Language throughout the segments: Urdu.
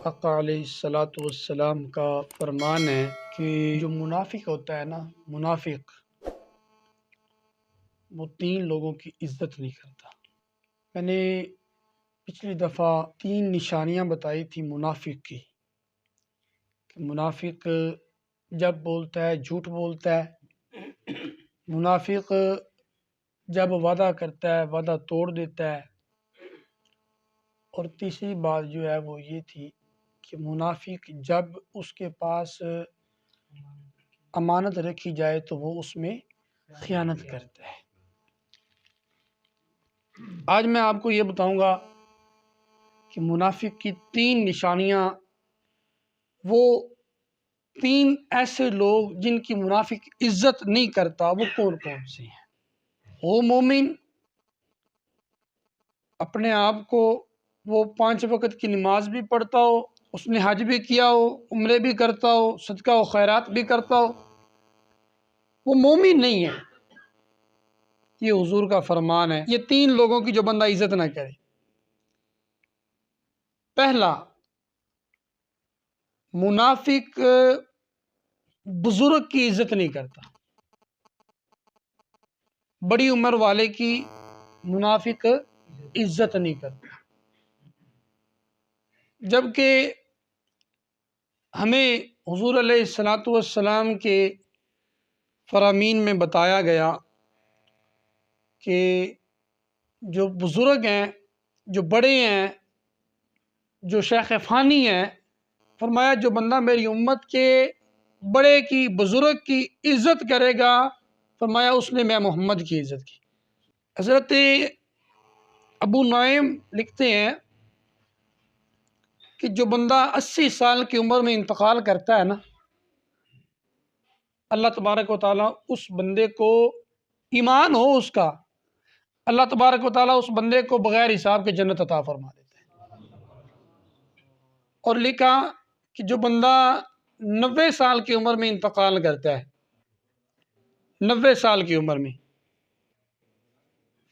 آقا علیہ الصلاۃ والسلام کا فرمان ہے کہ جو منافق ہوتا ہے نا، منافق وہ 3 لوگوں کی عزت نہیں کرتا۔ میں نے پچھلی دفعہ 3 نشانیاں بتائی تھی منافق کی، کہ منافق جب بولتا ہے جھوٹ بولتا ہے، منافق جب وعدہ کرتا ہے وعدہ توڑ دیتا ہے، اور تیسری بات جو ہے وہ یہ تھی کہ منافق جب اس کے پاس امانت رکھی جائے تو وہ اس میں خیانت کرتا ہے۔ آج میں آپ کو یہ بتاؤں گا کہ منافق کی 3 نشانیاں، وہ 3 ایسے لوگ جن کی منافق عزت نہیں کرتا، وہ کون کون سے ہیں۔ وہ مومن اپنے آپ کو وہ 5 وقت کی نماز بھی پڑھتا ہو، اس نے حج بھی کیا ہو، عمرے بھی کرتا ہو، صدقہ و خیرات بھی کرتا ہو، وہ مومن نہیں ہے۔ یہ حضور کا فرمان ہے۔ یہ 3 لوگوں کی جو بندہ عزت نہ کرے۔ پہلا، منافق بزرگ کی عزت نہیں کرتا۔ بڑی عمر والے کی منافق عزت نہیں کرتا، جبکہ ہمیں حضور علیہ الصلاۃ والسلام کے فرامین میں بتایا گیا کہ جو بزرگ ہیں، جو بڑے ہیں، جو شیخ فانی ہیں، فرمایا جو بندہ میری امت کے بڑے کی، بزرگ کی عزت کرے گا، فرمایا اس نے میں محمد کی عزت کی۔ حضرت ابو نعیم لکھتے ہیں کہ جو بندہ 80 سال کی عمر میں انتقال کرتا ہے نا، اللہ تبارک و تعالیٰ اس بندے کو، ایمان ہو اس کا، اللہ تبارک و تعالیٰ اس بندے کو بغیر حساب کے جنت عطا فرما دیتا ہے۔ اور لکھا کہ جو بندہ 90 سال کی عمر میں انتقال کرتا ہے، 90 سال کی عمر میں،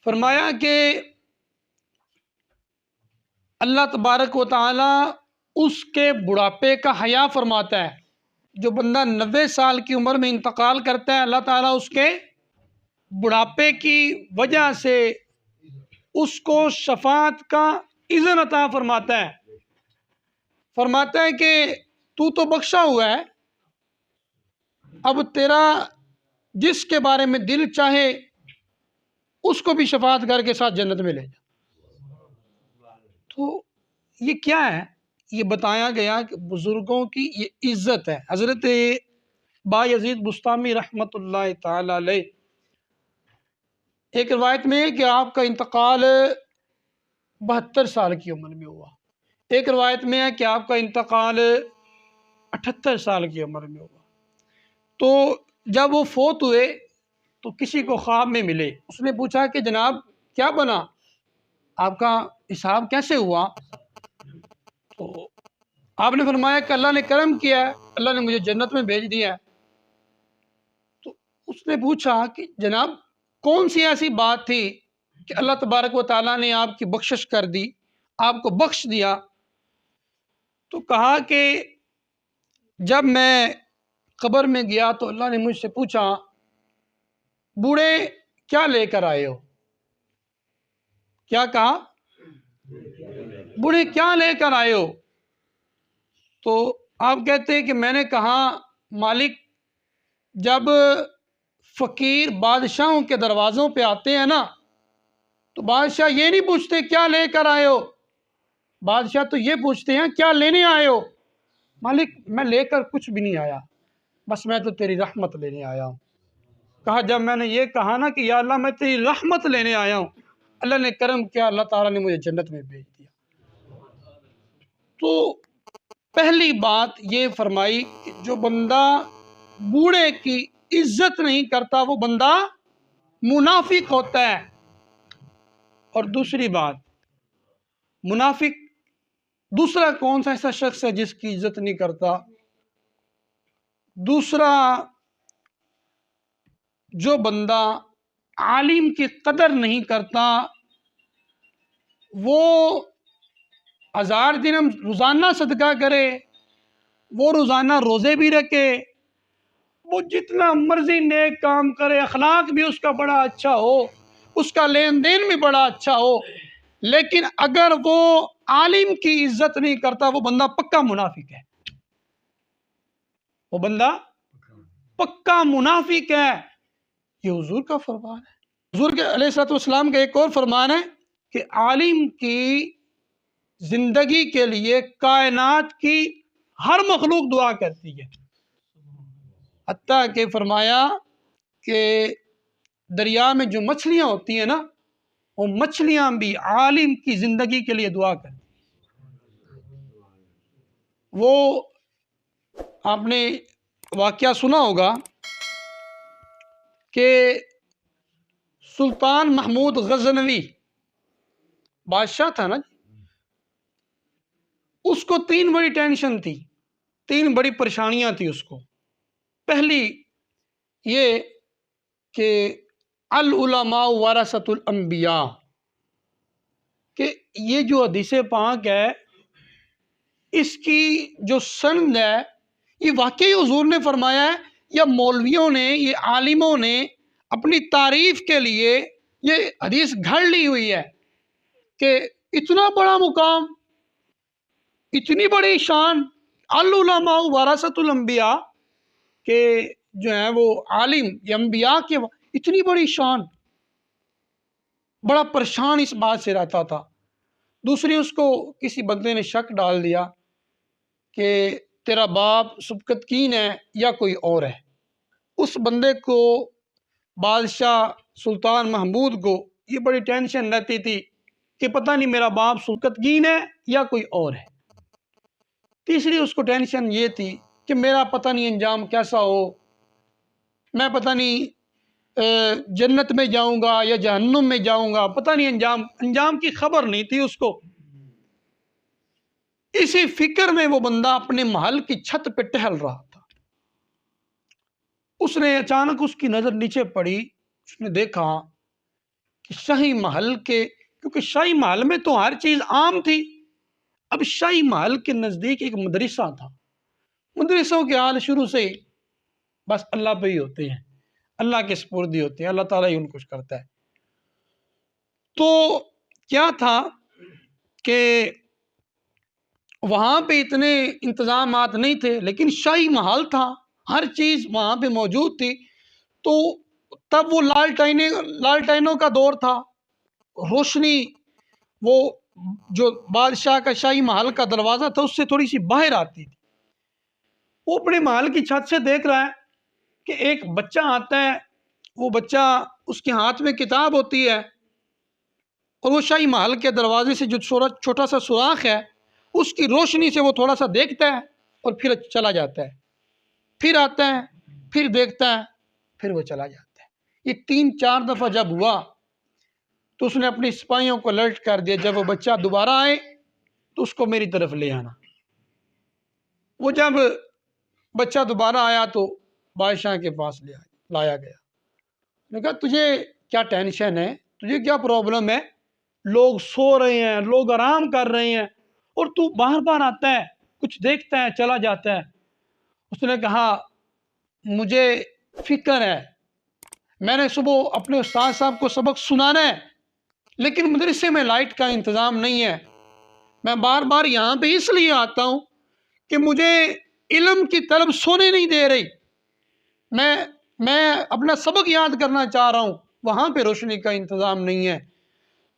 فرمایا کہ اللہ تبارک و تعالیٰ اس کے بڑھاپے کا حیا فرماتا ہے۔ جو بندہ 90 سال کی عمر میں انتقال کرتا ہے، اللہ تعالیٰ اس کے بڑھاپے کی وجہ سے اس کو شفاعت کا اذن عطا فرماتا ہے۔ فرماتا ہے کہ تو بخشا ہوا ہے، اب تیرا جس کے بارے میں دل چاہے اس کو بھی شفاعت کر کے ساتھ جنت میں لے جا۔ تو یہ کیا ہے؟ یہ بتایا گیا کہ بزرگوں کی یہ عزت ہے۔ حضرت بایزید بسطامی رحمۃ اللہ تعالی علیہ، ایک روایت میں ہے کہ آپ کا انتقال 72 سال کی عمر میں ہوا، ایک روایت میں ہے کہ آپ کا انتقال 78 سال کی عمر میں ہوا۔ تو جب وہ فوت ہوئے تو کسی کو خواب میں ملے، اس نے پوچھا کہ جناب کیا بنا، آپ کا حساب کیسے ہوا؟ تو آپ نے فرمایا کہ اللہ نے کرم کیا ہے، اللہ نے مجھے جنت میں بھیج دیا ہے۔ تو اس نے پوچھا کہ جناب کون سی ایسی بات تھی کہ اللہ تبارک و تعالیٰ نے آپ کی بخشش کر دی، آپ کو بخش دیا؟ تو کہا کہ جب میں قبر میں گیا تو اللہ نے مجھ سے پوچھا بوڑھے کیا لے کر آئے ہو؟ کیا کہا؟ بوڑھے کیا لے کر آئے ہو؟ تو آپ کہتے ہیں کہ میں نے کہا مالک جب فقیر بادشاہوں کے دروازوں پہ آتے ہیں نا تو بادشاہ یہ نہیں پوچھتے کیا لے کر آئے ہو، بادشاہ تو یہ پوچھتے ہیں کیا لینے آئے ہو؟ مالک میں لے کر کچھ بھی نہیں آیا، بس میں تو تیری رحمت لینے آیا ہوں۔ کہا جب میں نے یہ کہا نا کہ یا اللہ میں تیری رحمت لینے آیا ہوں، اللہ نے کرم کیا، اللہ تعالیٰ نے مجھے جنت میں بھیج دیا۔ تو پہلی بات یہ فرمائی کہ جو بندہ بوڑھے کی عزت نہیں کرتا وہ بندہ منافق ہوتا ہے۔ اور دوسری بات، منافق دوسرا کون سا ایسا شخص ہے جس کی عزت نہیں کرتا؟ دوسرا، جو بندہ عالم کی قدر نہیں کرتا، وہ 1000 درہم روزانہ صدقہ کرے، وہ روزانہ روزے بھی رکھے، وہ جتنا مرضی نیک کام کرے، اخلاق بھی اس کا بڑا اچھا ہو، اس کا لین دین بھی بڑا اچھا ہو، لیکن اگر وہ عالم کی عزت نہیں کرتا، وہ بندہ پکا منافق ہے، وہ بندہ پکا منافق ہے۔ یہ حضور کا فرمان ہے۔ حضور کے علیہ الصلوۃ والسلام کا ایک اور فرمان ہے کہ عالم کی زندگی کے لیے کائنات کی ہر مخلوق دعا کرتی ہے، حتیٰ کہ فرمایا کہ دریا میں جو مچھلیاں ہوتی ہیں نا، وہ مچھلیاں بھی عالم کی زندگی کے لیے دعا کرتی ہیں۔ وہ آپ نے واقعہ سنا ہوگا کہ سلطان محمود غزنوی بادشاہ تھا نا، اس کو 3 بڑی ٹینشن تھی، 3 بڑی پریشانیاں تھی اس کو۔ پہلی یہ کہ العلماء ورثۃ الانبیاء، کہ یہ جو حدیث پاک ہے اس کی جو سند ہے، یہ واقعی حضور نے فرمایا ہے یا مولویوں نے، یہ عالموں نے اپنی تعریف کے لیے یہ حدیث گھڑ لی ہوئی ہے کہ اتنا بڑا مقام، اتنی بڑی شان، العلماء ورثۃ الانبیاء، کہ جو ہیں وہ عالم یا انبیاء کے اتنی بڑی شان، بڑا پریشان اس بات سے رہتا تھا۔ دوسری، اس کو کسی بندے نے شک ڈال دیا کہ تیرا باپ سبکتگین ہے یا کوئی اور ہے۔ اس بندے کو، بادشاہ سلطان محمود کو، یہ بڑی ٹینشن رہتی تھی کہ پتہ نہیں میرا باپ سبکتگین ہے یا کوئی اور ہے۔ تیسری اس کو ٹینشن یہ تھی کہ میرا پتہ نہیں انجام کیسا ہو، میں پتہ نہیں جنت میں جاؤں گا یا جہنم میں جاؤں گا، پتہ نہیں انجام کی خبر نہیں تھی اس کو۔ اسی فکر میں وہ بندہ اپنے محل کی چھت پہ ٹہل رہا تھا۔ اس نے اچانک اس کی نظر نیچے پڑی، اس نے دیکھا کہ شاہی محل کے، کیونکہ شاہی محل میں تو ہر چیز عام تھی، اب شاہی محل کے نزدیک ایک مدرسہ تھا۔ مدرسوں کے حال شروع سے ہی بس اللہ پہ ہی ہوتے ہیں، اللہ کے سپردی ہوتے ہیں، اللہ تعالیٰ ہی ان کچھ کرتا ہے۔ تو کیا تھا کہ وہاں پہ اتنے انتظامات نہیں تھے، لیکن شاہی محل تھا، ہر چیز وہاں پہ موجود تھی۔ تو تب وہ لالٹینوں کا دور تھا، روشنی، وہ جو بادشاہ کا شاہی محل کا دروازہ تھا اس سے تھوڑی سی باہر آتی تھی۔ وہ اپنے محل کی چھت سے دیکھ رہا ہے کہ ایک بچہ آتا ہے، وہ بچہ، اس کے ہاتھ میں کتاب ہوتی ہے، اور وہ شاہی محل کے دروازے سے جو چھوٹا سا سوراخ ہے، اس کی روشنی سے وہ تھوڑا سا دیکھتا ہے اور پھر چلا جاتا ہے، پھر آتا ہے، پھر دیکھتا ہے، پھر وہ چلا جاتا ہے۔ یہ 3-4 دفعہ جب ہوا تو اس نے اپنے سپاہیوں کو الرٹ کر دیا، جب وہ بچہ دوبارہ آئے تو اس کو میری طرف لے آنا۔ وہ جب بچہ دوبارہ آیا تو بادشاہ کے پاس لایا گیا۔ میں نے کہا تجھے کیا ٹینشن ہے، تجھے کیا پرابلم ہے؟ لوگ سو رہے ہیں، لوگ آرام کر رہے ہیں، اور تو بار بار آتا ہے، کچھ دیکھتا ہے، چلا جاتا ہے۔ اس نے کہا مجھے فکر ہے، میں نے صبح اپنے استاد صاحب کو سبق سنانا ہے، لیکن مدرسے میں لائٹ کا انتظام نہیں ہے، میں بار بار یہاں پہ اس لیے آتا ہوں کہ مجھے علم کی طلب سونے نہیں دے رہی، میں اپنا سبق یاد کرنا چاہ رہا ہوں، وہاں پہ روشنی کا انتظام نہیں ہے۔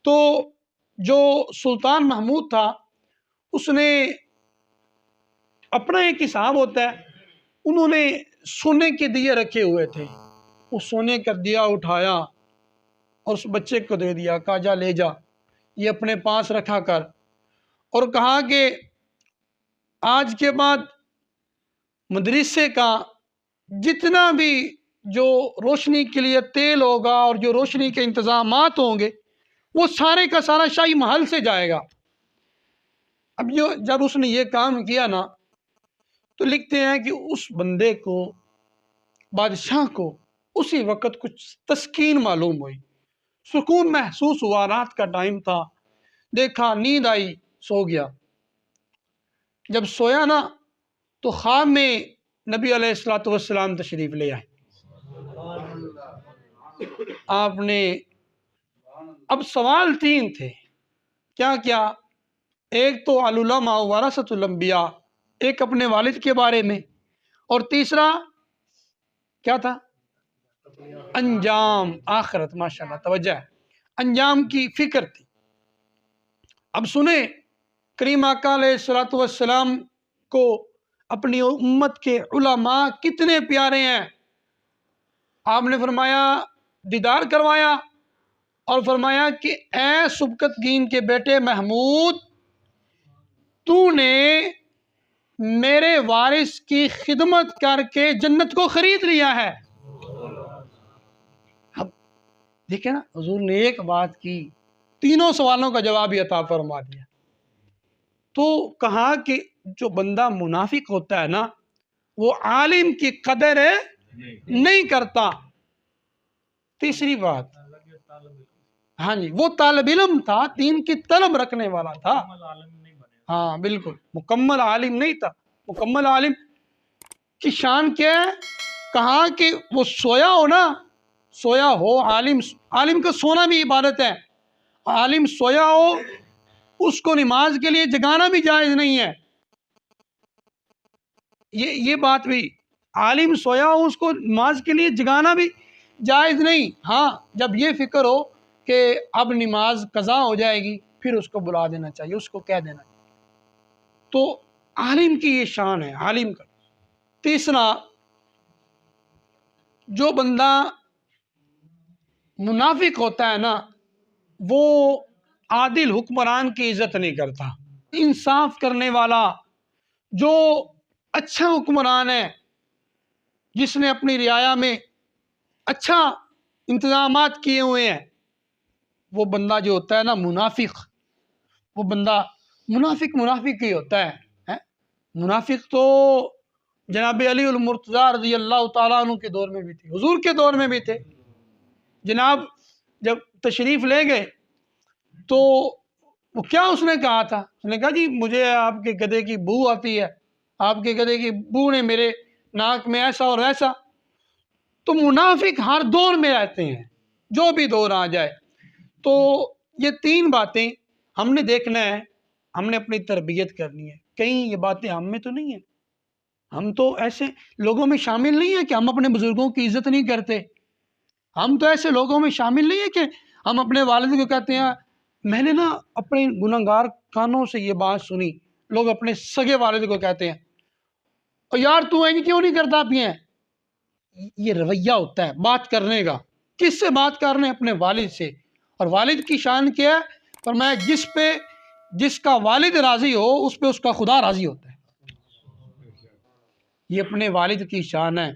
تو جو سلطان محمود تھا، اس نے اپنا ایک حساب ہوتا ہے، انہوں نے سونے کے دیے رکھے ہوئے تھے، وہ سونے کا دیا اٹھایا اور اس بچے کو دے دیا، کہا جا لے جا، یہ اپنے پاس رکھا کر، اور کہا کہ آج کے بعد مدرسے کا جتنا بھی جو روشنی کے لیے تیل ہوگا اور جو روشنی کے انتظامات ہوں گے، وہ سارے کا سارا شاہی محل سے جائے گا۔ اب جب اس نے یہ کام کیا نا، تو لکھتے ہیں کہ اس بندے کو، بادشاہ کو، اسی وقت کچھ تسکین معلوم ہوئی، سکون محسوس ہوا، رات کا ٹائم تھا، دیکھا، نیند آئی، سو گیا۔ جب سویا نا تو خواب میں نبی علیہ الصلوۃ والسلام تشریف لے آئے. آپ نے اب سوال 3 تھے. کیا کیا؟ ایک تو العلماء ورثۃ الانبیاء، ایک اپنے والد کے بارے میں، اور تیسرا کیا تھا؟ انجام آخرت. ماشاءاللہ توجہ ہے، انجام کی فکر تھی. اب سنیں کریم آقا علیہ الصلوۃ والسلام کو اپنی امت کے علماء کتنے پیارے ہیں. آپ نے فرمایا، دیدار کروایا اور فرمایا کہ اے سبکتگین کے بیٹے محمود، تو نے میرے وارث کی خدمت کر کے جنت کو خرید لیا ہے. اب دیکھیں نا، حضور نے ایک بات کی، تینوں سوالوں کا جواب ہی عطا فرما دیا. تو کہا کہ جو بندہ منافق ہوتا ہے نا، وہ عالم کی قدر نہیں کرتا. تیسری بات، ہاں جی، وہ طالب علم تھا، دین کی طلب رکھنے والا تھا. ہاں بالکل، مکمل عالم نہیں تھا. مکمل عالم کی شان کیا ہے؟ کہا کہ وہ سویا ہو نا، سویا ہو عالم. عالم کا سونا بھی عبادت ہے. عالم سویا ہو، اس کو نماز کے لیے جگانا بھی جائز نہیں ہے. یہ بات بھی، عالم سویا ہو اس کو نماز کے لیے جگانا بھی جائز نہیں. ہاں جب یہ فکر ہو کہ اب نماز قضا ہو جائے گی، پھر اس کو بلا دینا چاہیے، اس کو کہہ دینا چاہیے. تو عالم کی یہ شان ہے، عالم کا. تیسرا، جو بندہ منافق ہوتا ہے نا، وہ عادل حکمران کی عزت نہیں کرتا. انصاف کرنے والا، جو اچھا حکمران ہے، جس نے اپنی رعایا میں اچھا انتظامات کیے ہوئے ہیں، وہ بندہ جو ہوتا ہے نا منافق، وہ بندہ منافق ہی ہوتا ہے. منافق تو جناب علی المرتضیٰ رضی اللہ تعالیٰ عنہ کے دور میں بھی تھے، حضور کے دور میں بھی تھے. جناب جب تشریف لے گئے تو وہ کیا اس نے کہا تھا؟ اس نے کہا جی مجھے آپ کے گدھے کی بو آتی ہے، آپ کے گدھے کی بو نے میرے ناک میں ایسا اور ایسا. تو منافق ہر دور میں رہتے ہیں، جو بھی دور آ جائے. تو یہ 3 باتیں ہم نے دیکھنا ہے، ہم نے اپنی تربیت کرنی ہے. کہیں یہ باتیں ہم میں تو نہیں ہیں. ہم تو ایسے لوگوں میں شامل نہیں ہیں کہ ہم اپنے بزرگوں کی عزت نہیں کرتے. ہم تو ایسے لوگوں میں شامل نہیں ہیں کہ ہم اپنے والد کو کہتے ہیں. میں نے نا اپنے گنہگار کانوں سے یہ بات سنی، لوگ اپنے سگے والد کو کہتے ہیں اور یار تو اینج کیوں نہیں کرتا پیا. یہ رویہ ہوتا ہے بات کرنے کا. کس سے بات کر رہے ہیں؟ اپنے والد سے. اور والد کی شان کیا ہے؟ فرمایا جس کا والد راضی ہو، اس پہ اس کا خدا راضی ہوتا ہے. یہ اپنے والد کی شان ہے.